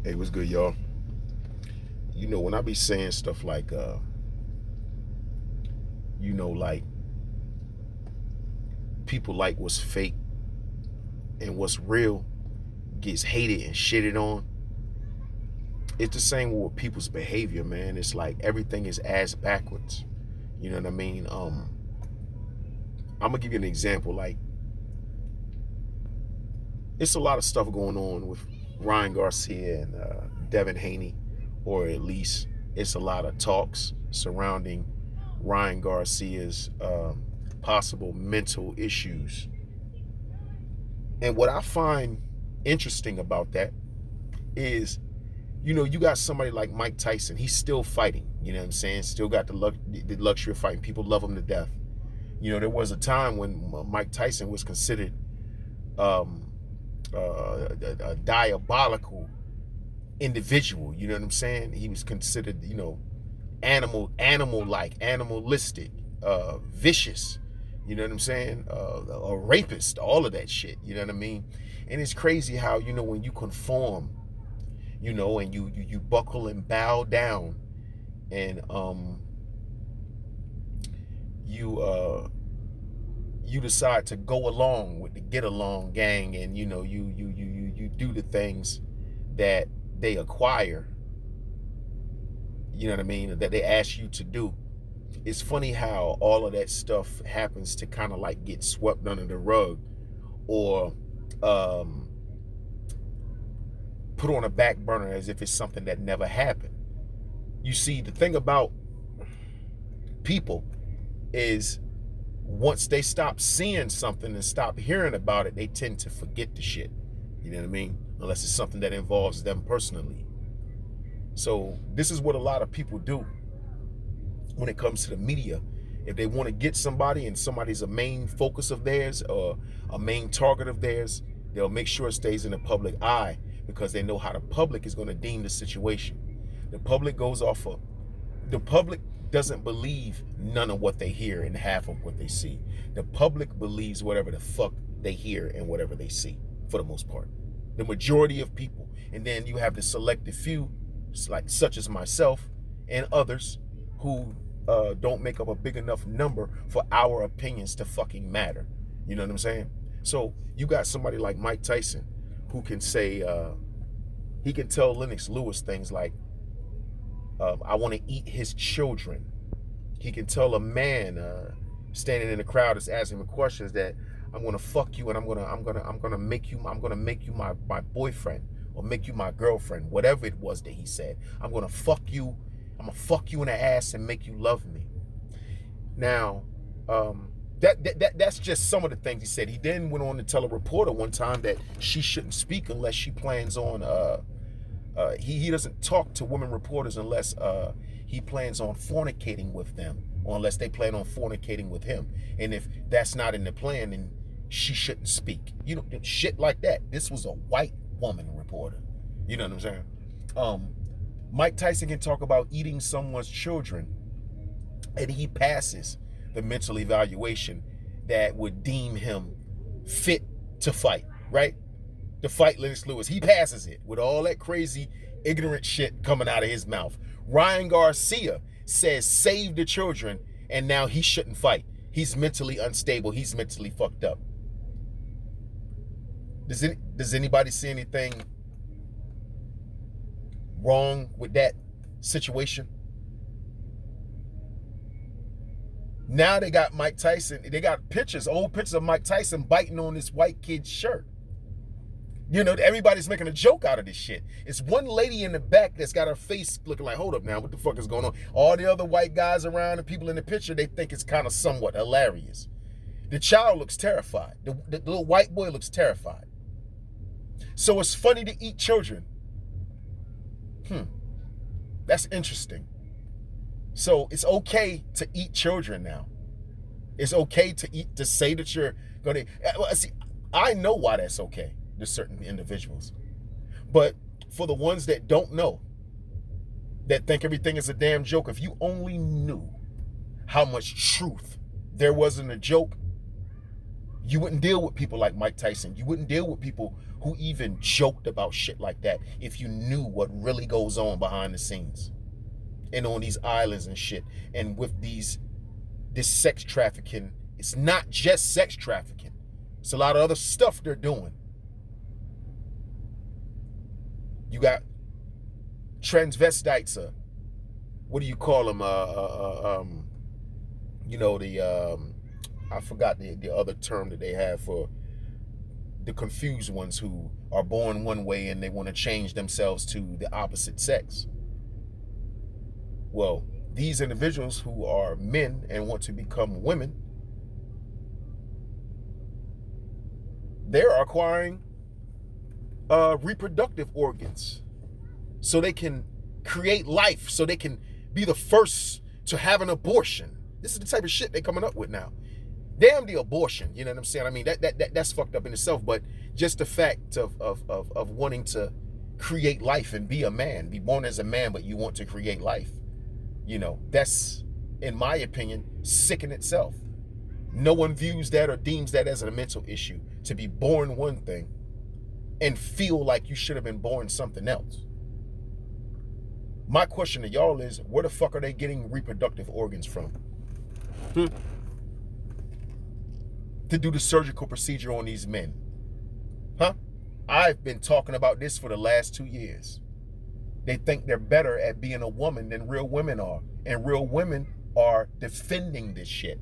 Hey, what's good, y'all? When I be saying stuff like, like people like what's fake and what's real gets hated and shitted on. It's the same with people's behavior, man. It's like everything is ass backwards. You know what I mean? I'm gonna give you an example. Like, it's a lot of stuff going on with Ryan Garcia and Devin Haney, or at least it's a lot of talks surrounding Ryan Garcia's possible mental issues. And what I find interesting about that is, you got somebody like Mike Tyson. He's still fighting. You know what I'm saying? Still got the luxury of fighting. People love him to death. There was a time when Mike Tyson was considered a diabolical individual. You know what I'm saying? He was considered, animalistic, vicious. You know what I'm saying? A rapist, all of that shit. You know what I mean? And it's crazy how, when you conform, and you buckle and bow down, and you decide to go along with the get along gang, and you do the things that they acquire, you know what I mean, that they ask you to do. It's funny how all of that stuff happens to kind of like get swept under the rug, or put on a back burner as if it's something that never happened. You see, the thing about people is, once they stop seeing something and stop hearing about it, they tend to forget the shit. You know what I mean? Unless it's something that involves them personally. So this is what a lot of people do when it comes to the media. If they want to get somebody and somebody's a main focus of theirs or a main target of theirs, they'll make sure it stays in the public eye, because they know how the public is going to deem the situation. The public doesn't believe none of what they hear and half of what they see. The public believes whatever the fuck they hear and whatever they see, for the most part. The majority of people. And then you have the selective few, like such as myself and others, who don't make up a big enough number for our opinions to fucking matter. You know what I'm saying? So you got somebody like Mike Tyson who can say, he can tell Lennox Lewis things like, I want to eat his children. He can tell a man standing in the crowd that's asking him questions that, I'm gonna fuck you, and I'm gonna make you my boyfriend, or make you my girlfriend, whatever it was that he said. I'm gonna fuck you in the ass and make you love me. Now, that's just some of the things he said. He then went on to tell a reporter one time that she shouldn't speak unless she plans on he doesn't talk to women reporters unless he plans on fornicating with them, or unless they plan on fornicating with him. And if that's not in the plan, then she shouldn't speak. Shit like that. This was a white woman reporter. You know what I'm saying? Mike Tyson can talk about eating someone's children, and he passes the mental evaluation that would deem him fit to fight, right? To fight Lennox Lewis. He passes it with all that crazy, ignorant shit coming out of his mouth. Ryan Garcia says save the children, and now he shouldn't fight. He's mentally unstable. He's mentally fucked up. Does anybody see anything wrong with that situation? Now they got Mike Tyson. They got old pictures of Mike Tyson biting on this white kid's shirt. Everybody's making a joke out of this shit. It's one lady in the back that's got her face looking like, hold up now, what the fuck is going on? All the other white guys around and people in the picture, they think it's kind of somewhat hilarious. The child looks terrified. The little white boy looks terrified. So it's funny to eat children. That's interesting. So it's okay to eat children now. It's okay to say that you're going to... See, I know why that's okay to certain individuals. But for the ones that don't know, that think everything is a damn joke, if you only knew how much truth there was in the joke, You wouldn't deal with people like Mike Tyson. You wouldn't deal with people who even joked about shit like that if you knew what really goes on behind the scenes and on these islands and shit. And with this sex trafficking, it's not just sex trafficking. It's a lot of other stuff they're doing. You got transvestites, what do you call them? I forgot the other term that they have for the confused ones who are born one way and they want to change themselves to the opposite sex. Well, these individuals who are men and want to become women, they're acquiring reproductive organs so they can create life, so they can be the first to have an abortion. This is the type of shit they're coming up with now. Damn the abortion, you know what I'm saying? I mean, that's fucked up in itself, but just the fact of wanting to create life and be a man, be born as a man, but you want to create life. You know, that's, in my opinion, sick in itself. No one views that or deems that as a mental issue, to be born one thing and feel like you should have been born something else. My question to y'all is, where the fuck are they getting reproductive organs from? To do the surgical procedure on these men? Huh? I've been talking about this for the last 2 years. They think they're better at being a woman than real women are. And real women are defending this shit.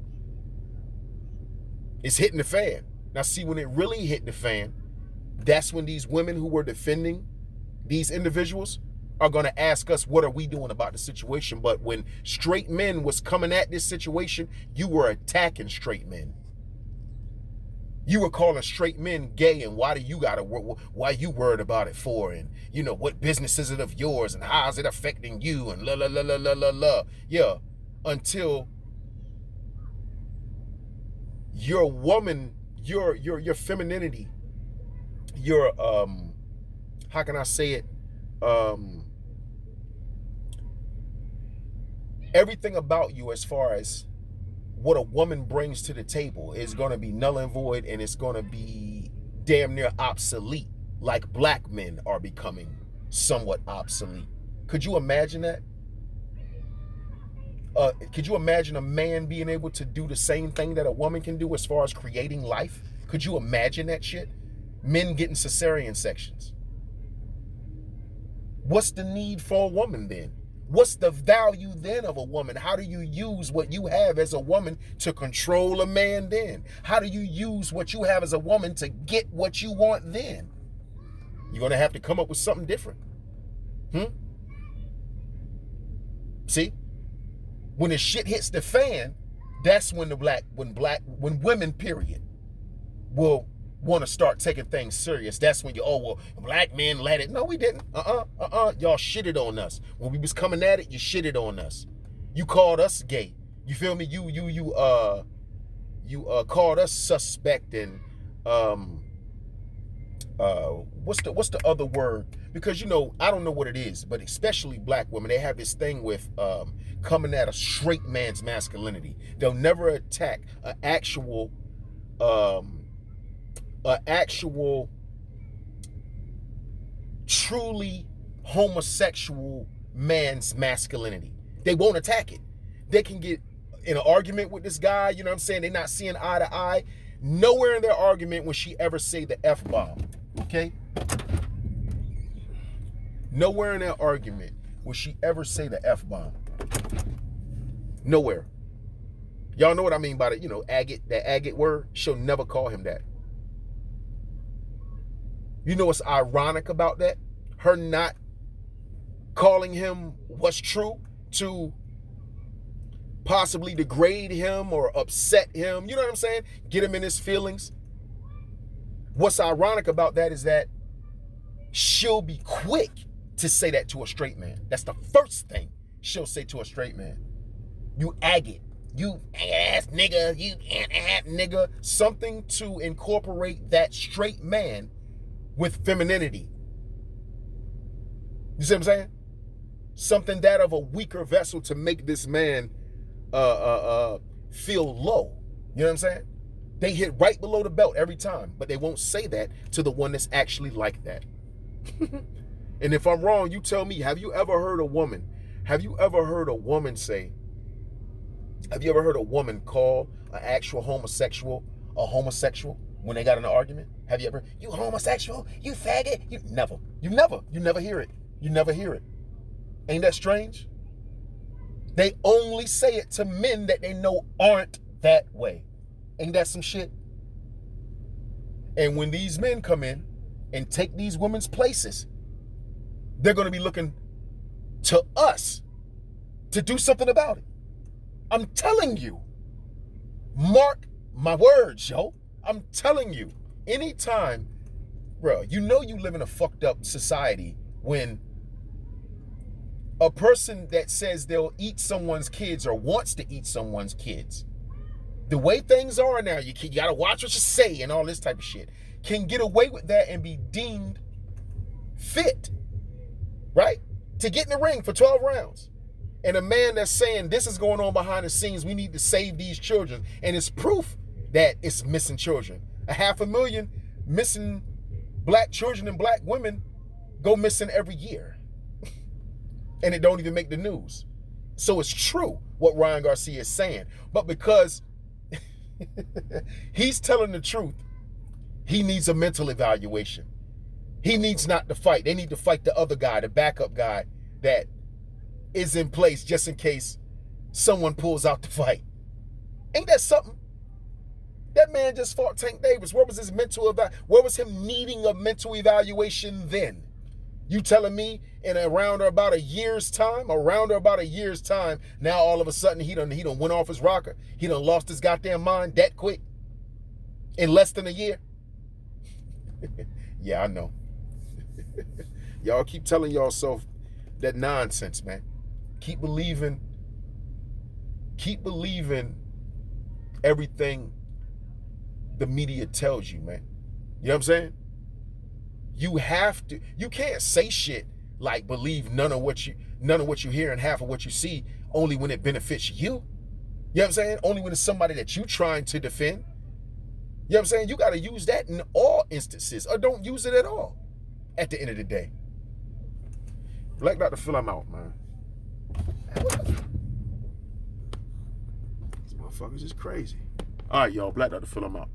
It's hitting the fan. Now see, when it really hit the fan, that's when these women who were defending these individuals are going to ask us, what are we doing about the situation? But when straight men was coming at this situation, you were attacking straight men. You were calling straight men gay, and why you worried about it for? And you know, what business is it of yours, and how is it affecting you? And la la la la la la la. Yeah, until your woman, your femininity, your how can I say it? Everything about you as far as what a woman brings to the table is going to be null and void, and it's going to be damn near obsolete, like black men are becoming somewhat obsolete. Could you imagine that? Could you imagine a man being able to do the same thing that a woman can do as far as creating life? Could you imagine that shit? Men getting cesarean sections. What's the need for a woman then? What's the value then of a woman? How do you use what you have as a woman to control a man then? How do you use what you have as a woman to get what you want then? You're going to have to come up with something different. See? When the shit hits the fan, that's when when women, period, will want to start taking things serious. That's when black men let it. No, we didn't. Y'all shitted on us. When we was coming at it, you shitted on us. You called us gay. You feel me? You called us suspect and what's the other word? Because you know, I don't know what it is, but especially black women, they have this thing with coming at a straight man's masculinity. They'll never attack an actual truly homosexual man's masculinity. They won't attack it. They can get in an argument with this guy, you know what I'm saying? They're not seeing eye to eye. Nowhere in their argument will she ever say the F-bomb, okay? Nowhere in their argument will she ever say the F-bomb. Nowhere. Y'all know what I mean by that, that agate word? She'll never call him that. You know what's ironic about that? Her not calling him what's true to possibly degrade him or upset him. You know what I'm saying? Get him in his feelings. What's ironic about that is that she'll be quick to say that to a straight man. That's the first thing she'll say to a straight man. You agate. You ass nigga. You nigga. Something to incorporate that straight man with femininity. You see what I'm saying? Something that of a weaker vessel to make this man feel low. You know what I'm saying? They hit right below the belt every time, but they won't say that to the one that's actually like that. And if I'm wrong, you tell me, have you ever heard a woman say, have you ever heard a woman call an actual homosexual a homosexual when they got in an argument? Have you ever, you homosexual, you faggot? You never hear it. You never hear it. Ain't that strange? They only say it to men that they know aren't that way. Ain't that some shit? And when these men come in and take these women's places, they're going to be looking to us to do something about it. I'm telling you. Mark my words, yo. I'm telling you. Anytime, bro, you know you live in a fucked up society when a person that says they'll eat someone's kids or wants to eat someone's kids, the way things are now, you gotta watch what you say and all this type of shit, can get away with that and be deemed fit, right? To get in the ring for 12 rounds. And a man that's saying this is going on behind the scenes, we need to save these children. And it's proof that it's missing children. 500,000 missing black children and black women go missing every year. And it don't even make the news. So it's true what Ryan Garcia is saying. But because he's telling the truth, he needs a mental evaluation. He needs not to fight. They need to fight the other guy, the backup guy that is in place just in case someone pulls out the fight. Ain't that something? That man just fought Tank Davis. Where was his mental where was him needing a mental evaluation then? You telling me in around or about a year's time, now all of a sudden he done went off his rocker. He done lost his goddamn mind that quick in less than a year? Yeah, I know. Y'all keep telling yourself that nonsense, man. Keep believing everything the media tells you, man. You know what I'm saying? You can't say shit like believe none of what you hear and half of what you see only when it benefits you. You know what I'm saying? Only when it's somebody that you trying to defend. You know what I'm saying? You got to use that in all instances or don't use it at all at the end of the day. Black.Phil, I'm out, man. These motherfuckers is crazy. All right, y'all. Black.Phil, I'm out.